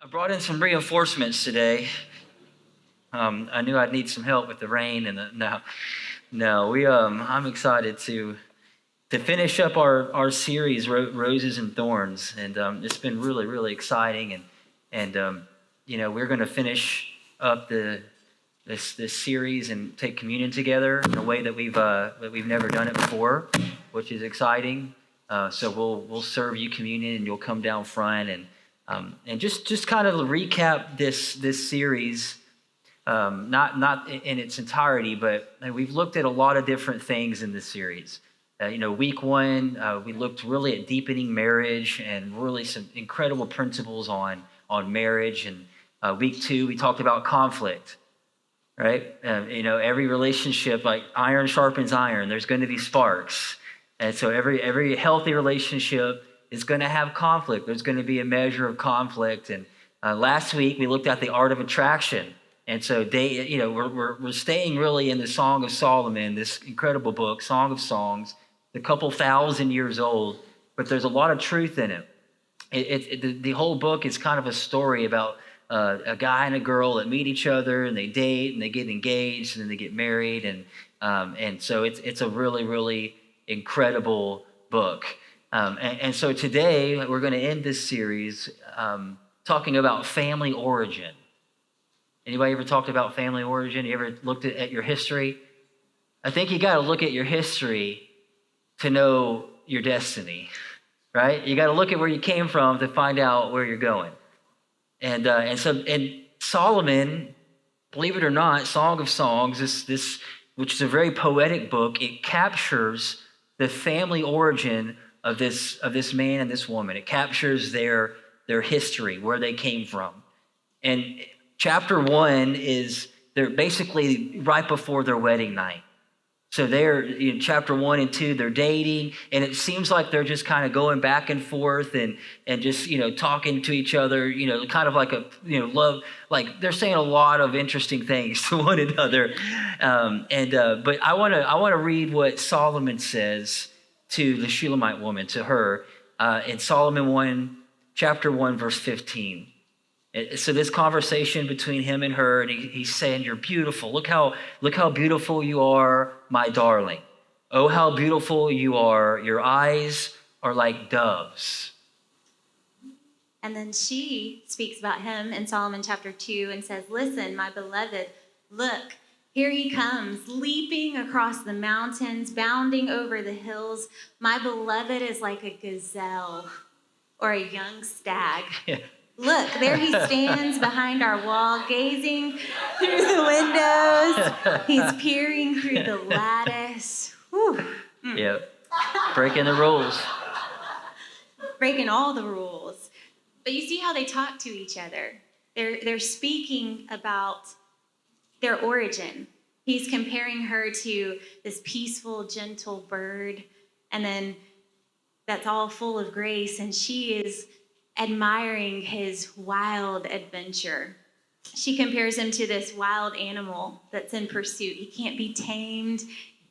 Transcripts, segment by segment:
I brought in some reinforcements today. I knew I'd need some help with the rain and I'm excited to finish up our series, Roses and Thorns, and it's been really, really exciting. And we're going to finish up this series and take communion together in a way that we've never done it before, which is exciting. So we'll serve you communion, and you'll come down front and just kind of recap this series, not in its entirety, but we've looked at a lot of different things in this series. Week 1, we looked really at deepening marriage and really some incredible principles on marriage. And week 2, we talked about conflict, right? Every relationship, like iron sharpens iron, there's going to be sparks. And so every healthy relationship is going to have conflict. There's going to be a measure of conflict. And last week we looked at the art of attraction. And so we're staying really in the Song of Solomon, this incredible book, Song of Songs, a couple thousand years old, but there's a lot of truth in it. The whole book is kind of a story about a guy and a girl that meet each other, and they date, and they get engaged, and then they get married, and so it's a really, really incredible book. And so today we're going to end this series talking about family origin. Anybody ever talked about family origin? You ever looked at your history? I think you got to look at your history to know your destiny, right? You got to look at where you came from to find out where you're going. And Solomon, believe it or not, Song of Songs, this which is a very poetic book, it captures the family origin of this man and this woman. It captures their history, where they came from. And chapter 1 they're basically right before their wedding night. So they're in chapter 1 and 2, they're dating, and it seems like they're just kind of going back and forth and just, talking to each other, kind of like love, like they're saying a lot of interesting things to one another. But I want to read what Solomon says to the Shulamite woman, to her, in chapter 1, verse 15. So this conversation between him and her, and he's saying, "You're beautiful. Look how beautiful you are, my darling. Oh, how beautiful you are. Your eyes are like doves." And then she speaks about him in Solomon chapter 2 and says, "Listen, my beloved, look, here he comes, leaping across the mountains, bounding over the hills. My beloved is like a gazelle or a young stag." Yeah. Look, there he stands behind our wall, gazing through the windows. He's peering through the lattice. Whew. Yep. Breaking the rules. Breaking all the rules. But you see how they talk to each other. They're speaking about their origin. He's comparing her to this peaceful, gentle bird, and then that's all full of grace, and she is admiring his wild adventure. She compares him to this wild animal that's in pursuit. He can't be tamed.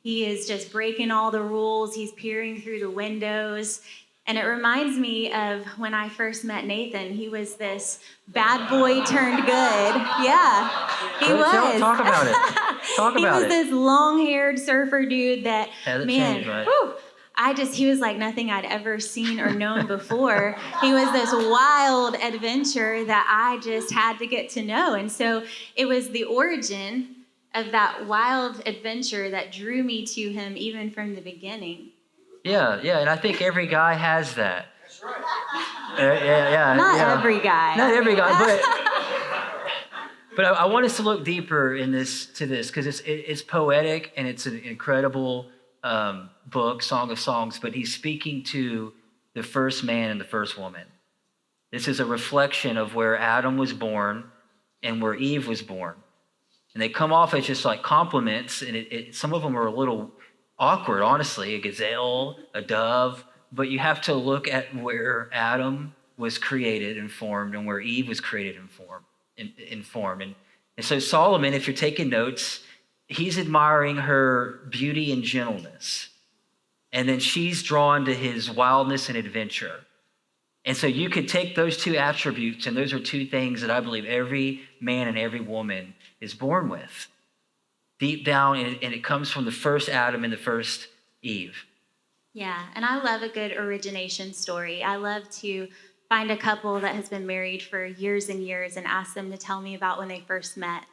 He is just breaking all the rules. He's peering through the windows. And it reminds me of when I first met Nathan. He was this bad boy turned good. Yeah, he was. Talk about it. Talk about it. He was this long-haired surfer dude that, hasn't man, changed, right? Whew, he was like nothing I'd ever seen or known before. He was this wild adventure that I just had to get to know. And so it was the origin of that wild adventure that drew me to him even from the beginning. Yeah, and I think every guy has that. That's right. Not every guy. Not every guy, but I want us to look deeper to this because it's poetic and it's an incredible book, Song of Songs, but he's speaking to the first man and the first woman. This is a reflection of where Adam was born and where Eve was born. And they come off as just like compliments, and some of them are a little awkward, honestly, a gazelle, a dove, but you have to look at where Adam was created and formed and where Eve was created and formed. And so Solomon, if you're taking notes, he's admiring her beauty and gentleness. And then she's drawn to his wildness and adventure. And so you could take those two attributes, and those are two things that I believe every man and every woman is born with. Deep down, and it comes from the first Adam and the first Eve. Yeah, and I love a good origination story. I love to find a couple that has been married for years and years and ask them to tell me about when they first met.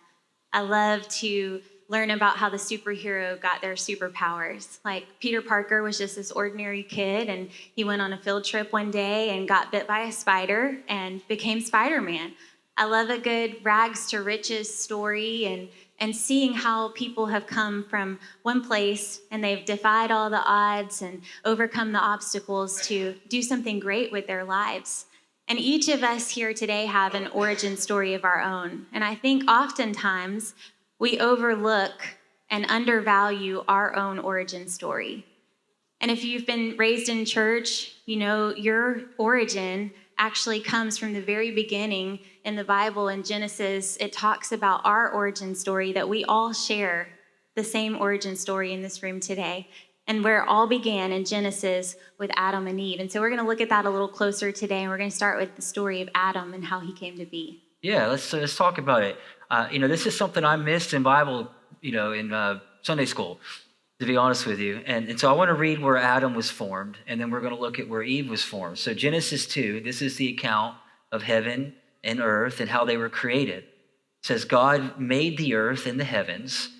I love to learn about how the superhero got their superpowers. Like Peter Parker was just this ordinary kid, and he went on a field trip one day and got bit by a spider and became Spider-Man. I love a good rags to riches story and seeing how people have come from one place and they've defied all the odds and overcome the obstacles to do something great with their lives. And each of us here today have an origin story of our own. And I think oftentimes we overlook and undervalue our own origin story. And if you've been raised in church, you know your origin actually comes from the very beginning in the Bible. In Genesis, it talks about our origin story, that we all share the same origin story in this room today, and where it all began in Genesis with Adam and Eve. And so we're going to look at that a little closer today, and we're going to start with the story of Adam and how he came to be. Yeah, let's talk about it. This is something I missed in Bible, in Sunday school, to be honest with you. And so I want to read where Adam was formed, and then we're going to look at where Eve was formed. So Genesis 2, this is the account of heaven and earth and how they were created. It says, God made the earth and the heavens,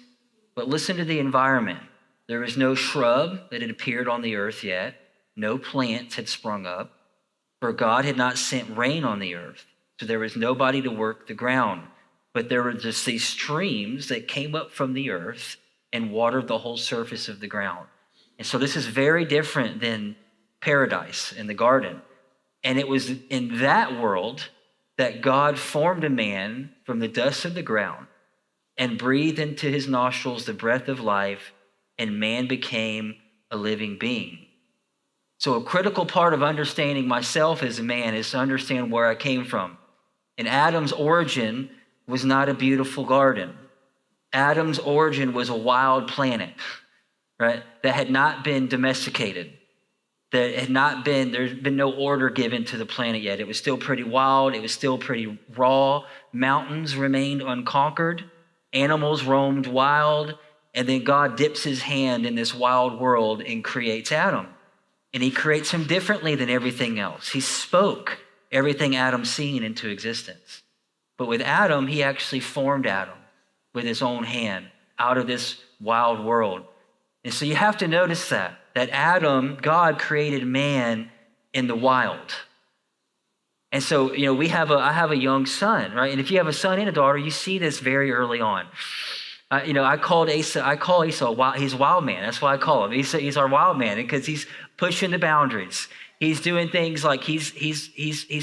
but listen to the environment. There was no shrub that had appeared on the earth yet. No plants had sprung up, for God had not sent rain on the earth. So there was nobody to work the ground. But there were just these streams that came up from the earth and watered the whole surface of the ground. And so this is very different than paradise in the garden. And it was in that world that God formed a man from the dust of the ground and breathed into his nostrils the breath of life, and man became a living being. So a critical part of understanding myself as a man is to understand where I came from. And Adam's origin was not a beautiful garden. Adam's origin was a wild planet, right? That had not been domesticated. There's been no order given to the planet yet. It was still pretty wild. It was still pretty raw. Mountains remained unconquered. Animals roamed wild. And then God dips his hand in this wild world and creates Adam. And he creates him differently than everything else. He spoke everything Adam's seen into existence. But with Adam, he actually formed Adam with his own hand out of this wild world. And so you have to notice that Adam, God created man in the wild. And so, I have a young son, right? And if you have a son and a daughter, you see this very early on. I call Esau, he's a wild man. That's why I call him. He's our wild man because he's pushing the boundaries. He's doing things like he's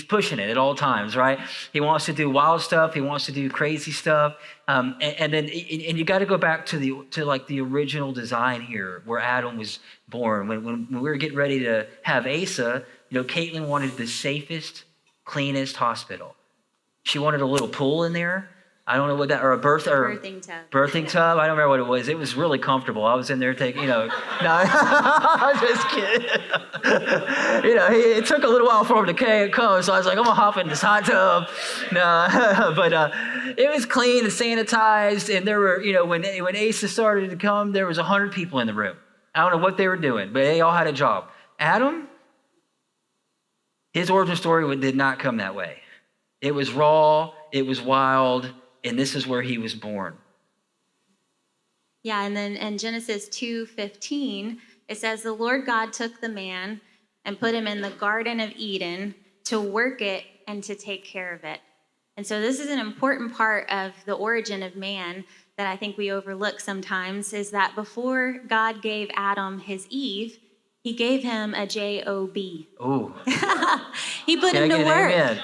pushing it at all times, right? He wants to do wild stuff. He wants to do crazy stuff. And you got to go back to the original design here, where Adam was born. When we were getting ready to have Asa, Kaitlyn wanted the safest, cleanest hospital. She wanted a little pool in there. I don't know what that, or a birthing tub. I don't remember what it was. It was really comfortable. I was in there taking, no, I'm just kidding. It took a little while for him to come, so I was like, I'm gonna hop in this hot tub. No, but it was clean and sanitized, and there were, when Asa started to come, there was 100 people in the room. I don't know what they were doing, but they all had a job. Adam, his origin story did not come that way. It was raw, it was wild, and this is where he was born. Yeah, and then in Genesis 2:15, it says, the Lord God took the man and put him in the Garden of Eden to work it and to take care of it. And so this is an important part of the origin of man that I think we overlook sometimes, is that before God gave Adam his Eve, he gave him a J-O-B. Ooh. He put him to work.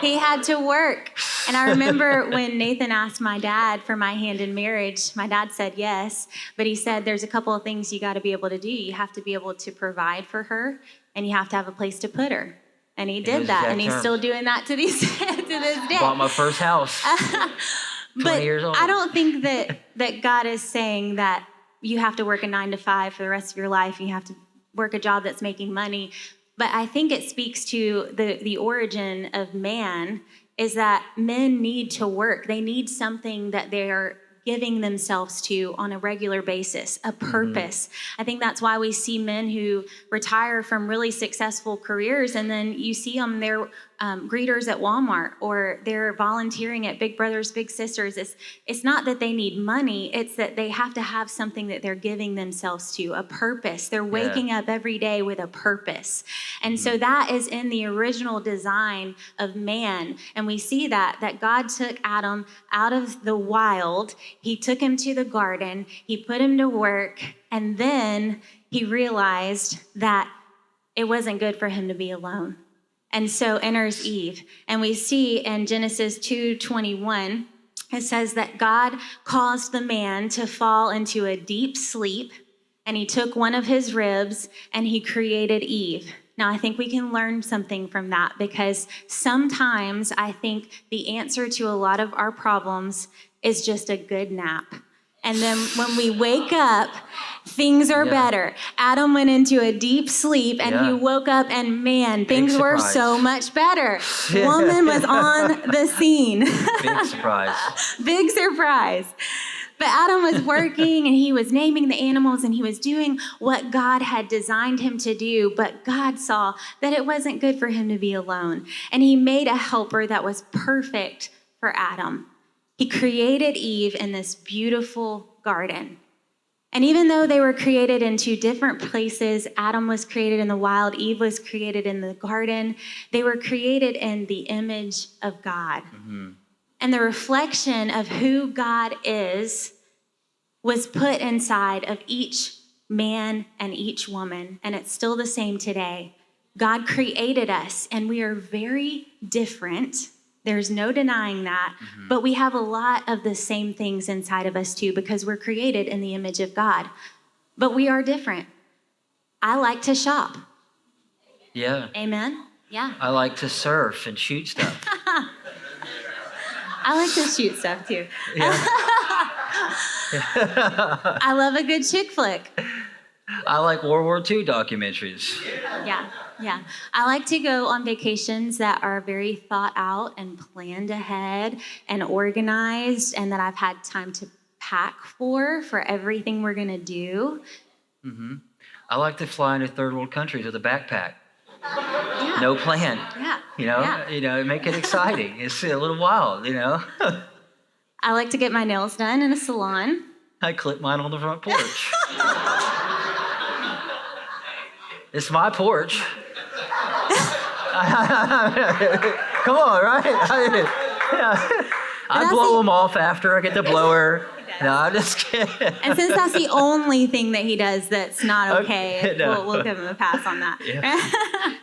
He had to work. And I remember when Nathan asked my dad for my hand in marriage, my dad said yes, but he said there's a couple of things you got to be able to do. You have to be able to provide for her, and you have to have a place to put her. And he did that, and he's still doing that to this day. Bought my first house. 20 years old. I don't think that God is saying that you have to work a 9 to 5 for the rest of your life. You have to work a job that's making money. But I think it speaks to the origin of man is that men need to work. They need something that they're giving themselves to on a regular basis, a purpose. I think that's why we see men who retire from really successful careers, and then you see them, they're greeters at Walmart, or they're volunteering at Big Brothers Big Sisters. It's not that they need money, it's that they have to have something that they're giving themselves to, a purpose. They're waking up every day with a purpose. And so that is in the original design of man. And we see that God took Adam out of the wild, he took him to the garden, he put him to work, and then he realized that it wasn't good for him to be alone. And so enters Eve. And we see in Genesis 2:21, it says that God caused the man to fall into a deep sleep, and he took one of his ribs and he created Eve. Now, I think we can learn something from that, because sometimes I think the answer to a lot of our problems is just a good nap. And then when we wake up, things are better. Adam went into a deep sleep and he woke up, and man, things were so much better. Woman was on the scene. Big surprise. Big surprise. But Adam was working and he was naming the animals and he was doing what God had designed him to do. But God saw that it wasn't good for him to be alone. And he made a helper that was perfect for Adam. He created Eve in this beautiful garden. And even though they were created in two different places, Adam was created in the wild, Eve was created in the garden, they were created in the image of God. And the reflection of who God is was put inside of each man and each woman. And it's still the same today. God created us, and we are very different. There's no denying that. But we have a lot of the same things inside of us too, because we're created in the image of God. But we are different. I like to shop. Yeah. Amen? Yeah. I like to surf and shoot stuff. I like to shoot stuff too. Yeah. I love a good chick flick. I like World War II documentaries. Yeah. I like to go on vacations that are very thought out and planned ahead and organized, and that I've had time to pack for everything we're going to do. I like to fly into third world countries with a backpack. Yeah. No plan. Yeah. You know, make it exciting. It's a little wild, you know. I like to get my nails done in a salon. I clip mine on the front porch. It's my porch. Come on, right? I blow them off after I get the blower. No, I'm just kidding. And since that's the only thing that he does that's not okay, no. we'll give him a pass on that. Yeah.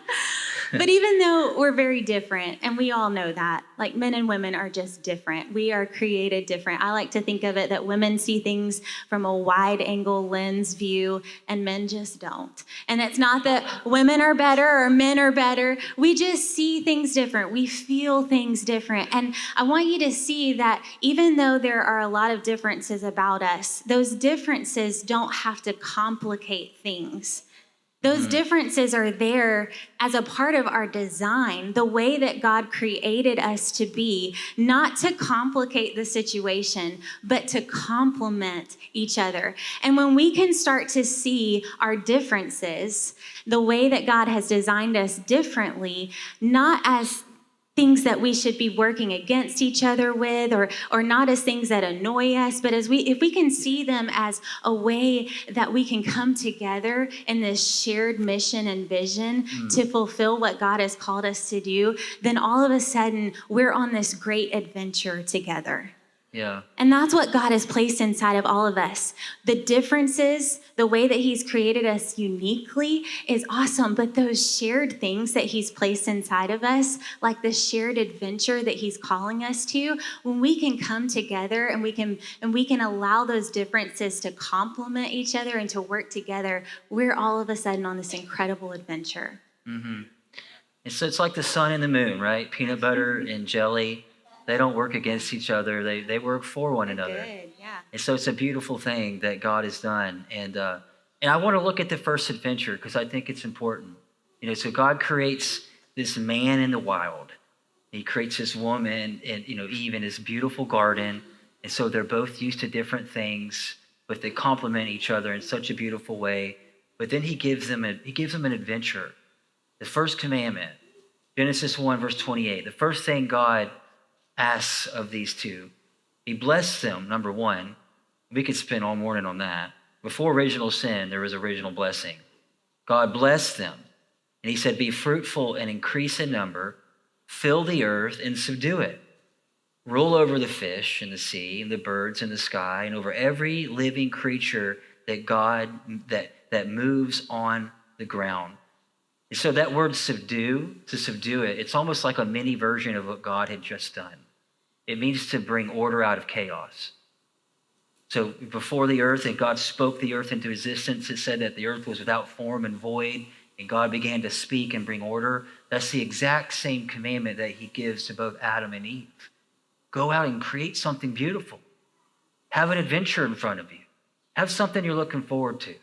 But even though we're very different, and we all know that, like men and women are just different. We are created different. I like to think of it that women see things from a wide angle lens view and men just don't. And it's not that women are better or men are better. We just see things different. We feel things different. And I want you to see that even though there are a lot of differences about us, those differences don't have to complicate things. Those differences are there as a part of our design, the way that God created us to be, not to complicate the situation, but to complement each other. And when we can start to see our differences, the way that God has designed us differently, not as things that we should be working against each other with, or not as things that annoy us, but if we can see them as a way that we can come together in this shared mission and vision to fulfill what God has called us to do, then all of a sudden we're on this great adventure together. Yeah. And that's what God has placed inside of all of us. The differences, the way that he's created us uniquely is awesome, but those shared things that he's placed inside of us, like the shared adventure that he's calling us to, when we can come together and we can allow those differences to complement each other and to work together, we're all of a sudden on this incredible adventure. And so it's like the sun and the moon, right? Peanut butter and jelly. They don't work against each other. They work for one another. Good, yeah. And so it's a beautiful thing that God has done. And I want to look at the first adventure because I think it's important. So God creates this man in the wild. He creates this woman, and Eve in this beautiful garden. And so they're both used to different things, but they complement each other in such a beautiful way. But then he gives them an adventure. The first commandment, Genesis 1, verse 28. The first thing God asks of these two, he blessed them, number one. We could spend all morning on that. Before original sin, there was original blessing. God blessed them. And he said, be fruitful and increase in number, fill the earth and subdue it. Rule over the fish in the sea and the birds in the sky and over every living creature that moves on the ground. And so that word subdue, to subdue it, it's almost like a mini version of what God had just done. It means to bring order out of chaos. So before the earth, and God spoke the earth into existence, it said that the earth was without form and void, and God began to speak and bring order. That's the exact same commandment that he gives to both Adam and Eve. Go out and create something beautiful. Have an adventure in front of you. Have something you're looking forward to.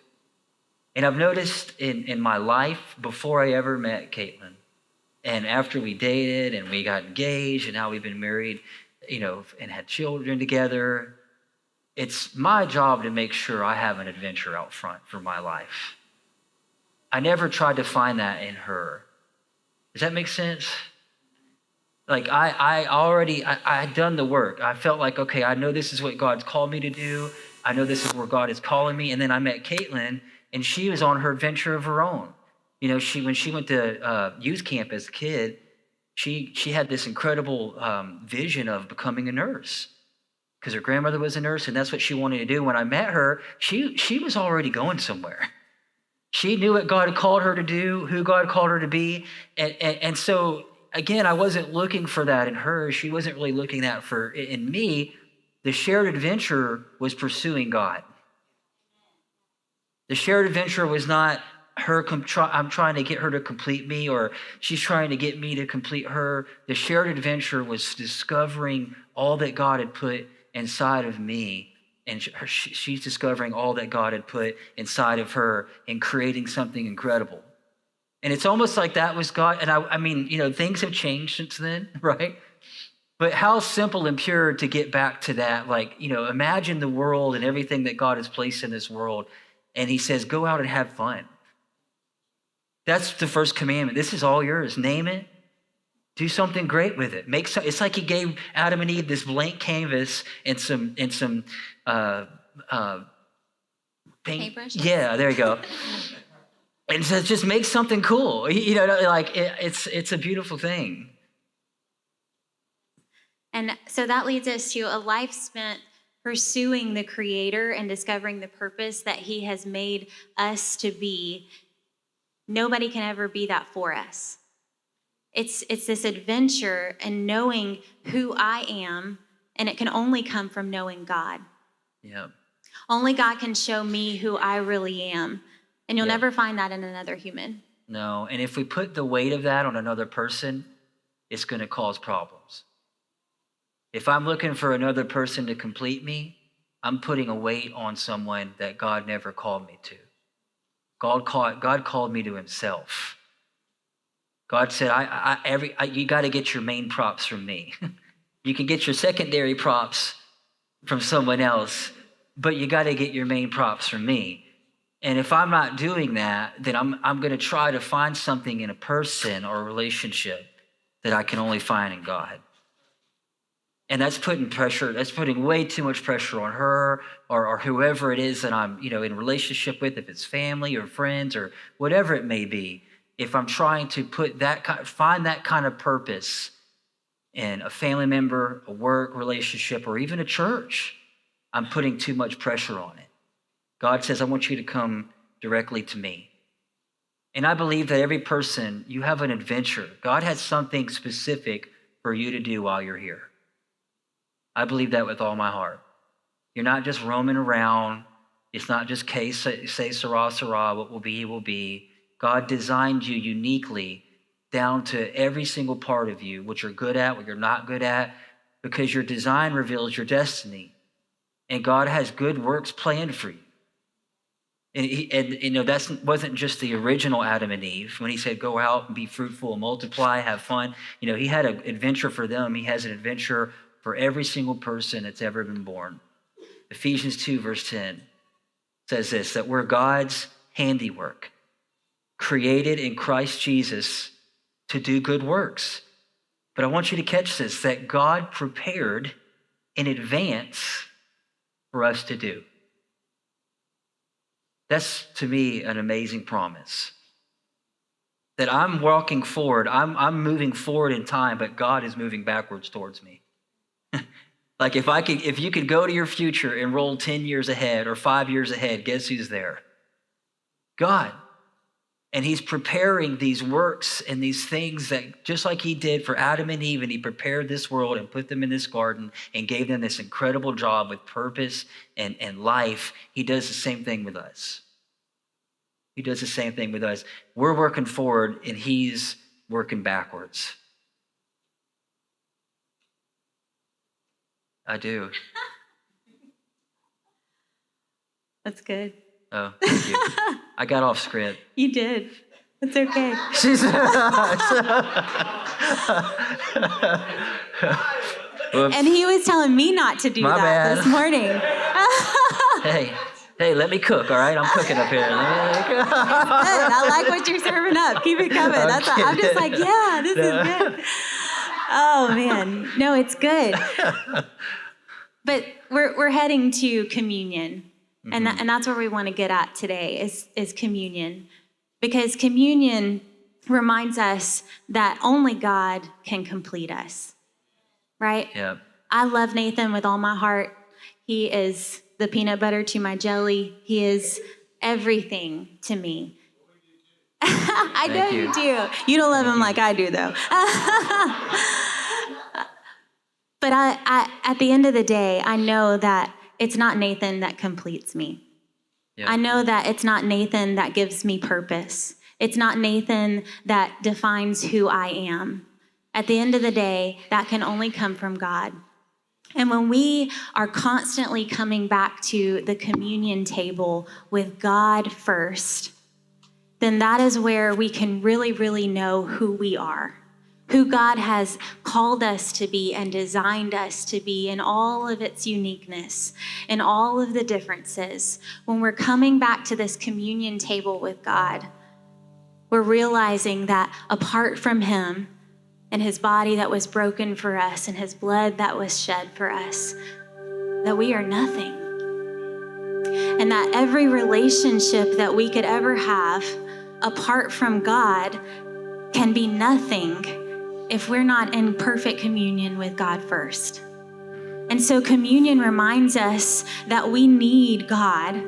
And I've noticed in my life, before I ever met Kaitlyn, and after we dated and we got engaged and now we've been married, and had children together, it's my job to make sure I have an adventure out front for my life. I never tried to find that in her. Does that make sense? Like I had done the work. I felt like, okay, I know this is what God's called me to do. I know this is where God is calling me. And then I met Kaitlyn, and she was on her adventure of her own. When she went to youth camp as a kid, she had this incredible vision of becoming a nurse because her grandmother was a nurse, and that's what she wanted to do. When I met her, she was already going somewhere. She knew what God had called her to do, who God called her to be. And so, again, I wasn't looking for that in her. She wasn't really looking that for in me. The shared adventure was pursuing God. The shared adventure was not I'm trying to get her to complete me, or she's trying to get me to complete her. The shared adventure was discovering all that God had put inside of me. And she's discovering all that God had put inside of her and creating something incredible. And it's almost like that was God. And I mean, things have changed since then, right? But how simple and pure to get back to that. Like, imagine the world and everything that God has placed in this world. And he says, go out and have fun. That's the first commandment. This is all yours. Name it. Do something great with it. It's like he gave Adam and Eve this blank canvas and some paintbrushes. Yeah, there you go. And so just make something cool. It's a beautiful thing. And so that leads us to a life spent pursuing the Creator and discovering the purpose that he has made us to be. Nobody can ever be that for us. It's this adventure and knowing who I am, and it can only come from knowing God. Yeah. Only God can show me who I really am, and you'll never find that in another human. No, and if we put the weight of that on another person, it's going to cause problems. If I'm looking for another person to complete me, I'm putting a weight on someone that God never called me to. God called me to himself. God said, you got to get your main props from me. You can get your secondary props from someone else, but you got to get your main props from me. And if I'm not doing that, then I'm going to try to find something in a person or a relationship that I can only find in God. And that's putting pressure. That's putting way too much pressure on her or whoever it is that I'm, in relationship with, if it's family or friends or whatever it may be. If I'm trying to find that kind of purpose in a family member, a work relationship, or even a church, I'm putting too much pressure on it. God says, I want you to come directly to me. And I believe that every person, you have an adventure. God has something specific for you to do while you're here. I believe that with all my heart. You're not just roaming around. It's not just say, Sarah, Sarah, what will be, will be. God designed you uniquely down to every single part of you, what you're good at, what you're not good at, because your design reveals your destiny. And God has good works planned for you. And that wasn't just the original Adam and Eve when he said, go out and be fruitful, multiply, have fun. He had an adventure for them. He has an adventure for every single person that's ever been born. Ephesians 2, verse 10 says this, that we're God's handiwork, created in Christ Jesus to do good works. But I want you to catch this, that God prepared in advance for us to do. That's, to me, an amazing promise. That I'm walking forward, I'm moving forward in time, but God is moving backwards towards me. Like if you could go to your future and roll 10 years ahead or 5 years ahead, guess who's there? God. And he's preparing these works and these things that just like he did for Adam and Eve, and he prepared this world and put them in this garden and gave them this incredible job with purpose and life. He does the same thing with us. He does the same thing with us. We're working forward and he's working backwards. I do. That's good. Oh, thank you. I got off script. You did. It's okay. And he was telling me not to do My bad. this morning. Hey, let me cook, all right? I'm cooking up here. Good. I like what you're serving up. Keep it coming. I'm just like, yeah, this is good. Oh, man. No, it's good. But we're heading to communion. And that's where we want to get at today is communion. Because communion reminds us that only God can complete us, right? Yeah. I love Nathan with all my heart. He is the peanut butter to my jelly. He is everything to me. I know you do. You don't love him like I do, though. But I, at the end of the day, I know that it's not Nathan that completes me. Yeah. I know that it's not Nathan that gives me purpose. It's not Nathan that defines who I am. At the end of the day, that can only come from God. And when we are constantly coming back to the communion table with God first, then that is where we can really, really know who we are, who God has called us to be and designed us to be in all of its uniqueness, in all of the differences. When we're coming back to this communion table with God, we're realizing that apart from him and his body that was broken for us and his blood that was shed for us, that we are nothing. And that every relationship that we could ever have apart from God can be nothing if we're not in perfect communion with God first. And so communion reminds us that we need God.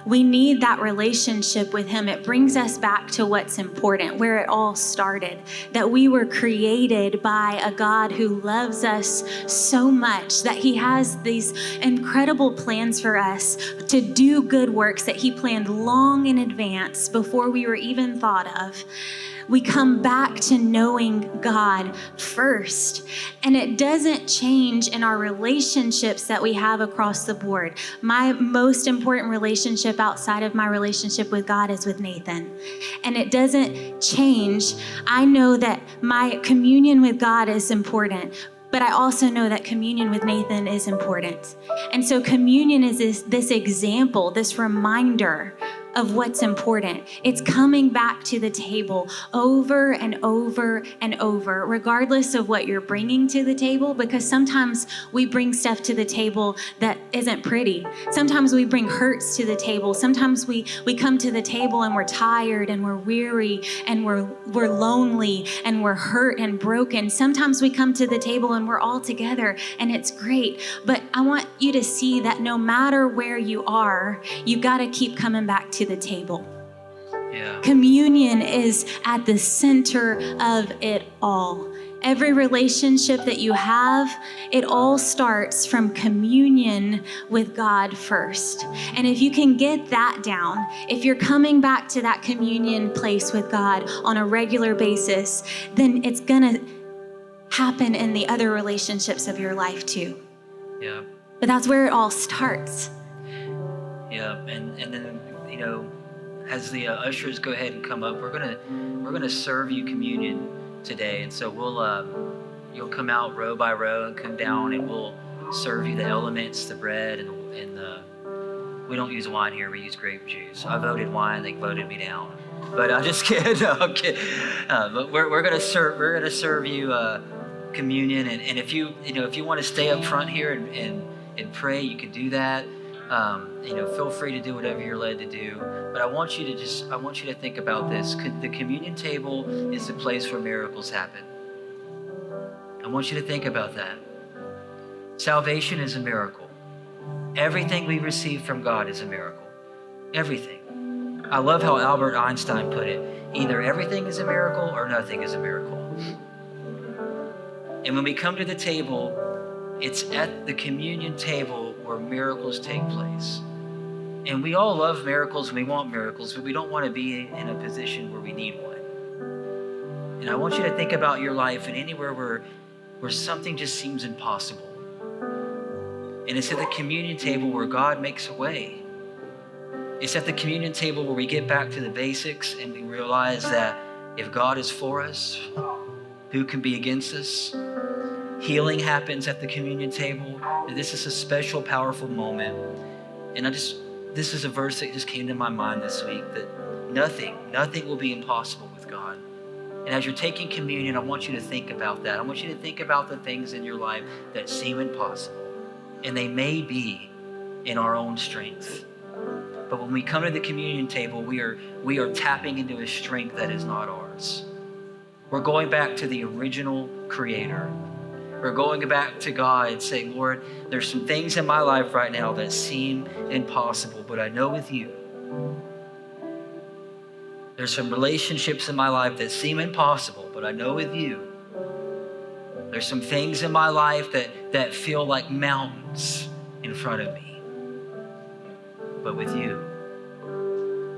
We need that relationship with him. It brings us back to what's important, where it all started, that we were created by a God who loves us so much that he has these incredible plans for us to do good works that he planned long in advance before we were even thought of. We come back to knowing God first. And it doesn't change in our relationships that we have across the board. My most important relationship outside of my relationship with God is with Nathan. And it doesn't change. I know that my communion with God is important, but I also know that communion with Nathan is important. And so communion is this example, this reminder of what's important. It's coming back to the table over and over and over, regardless of what you're bringing to the table, because sometimes we bring stuff to the table that isn't pretty. Sometimes we bring hurts to the table. Sometimes we come to the table and we're tired and we're weary and we're lonely and we're hurt and broken. Sometimes we come to the table and we're all together and it's great. But I want you to see that no matter where you are, you got to keep coming back to the table. Yeah. Communion is at the center of it all. Every relationship that you have, it all starts from communion with God first. And if you can get that down, if you're coming back to that communion place with God on a regular basis, then it's gonna happen in the other relationships of your life too. Yeah. But that's where it all starts. Yeah, and then as the ushers go ahead and come up, we're gonna serve you communion today, and so you'll come out row by row and come down, and we'll serve you the elements, the bread, and we don't use wine here. We use grape juice. I voted wine; they voted me down. But I'm just kidding. No, I'm kidding. But we're gonna serve you communion, and if you want to stay up front here and pray, you can do that. Feel free to do whatever you're led to do. But I want you to think about this. The communion table is the place where miracles happen. I want you to think about that. Salvation is a miracle. Everything we receive from God is a miracle. Everything. I love how Albert Einstein put it. Either everything is a miracle or nothing is a miracle. And when we come to the table, it's at the communion table where miracles take place. And we all love miracles and we want miracles, but we don't want to be in a position where we need one. And I want you to think about your life and anywhere where something just seems impossible. And it's at the communion table where God makes a way. It's at the communion table where we get back to the basics and we realize that if God is for us, who can be against us? Healing happens at the communion table. And this is a special, powerful moment. And this is a verse that just came to my mind this week, that nothing will be impossible with God. And as you're taking communion, I want you to think about that. I want you to think about the things in your life that seem impossible. And they may be in our own strength. But when we come to the communion table, we are tapping into a strength that is not ours. We're going back to the original creator. We're going back to God and saying, Lord, there's some things in my life right now that seem impossible, but I know with you. There's some relationships in my life that seem impossible, but I know with you. There's some things in my life that feel like mountains in front of me. But with you,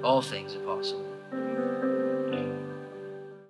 all things are possible.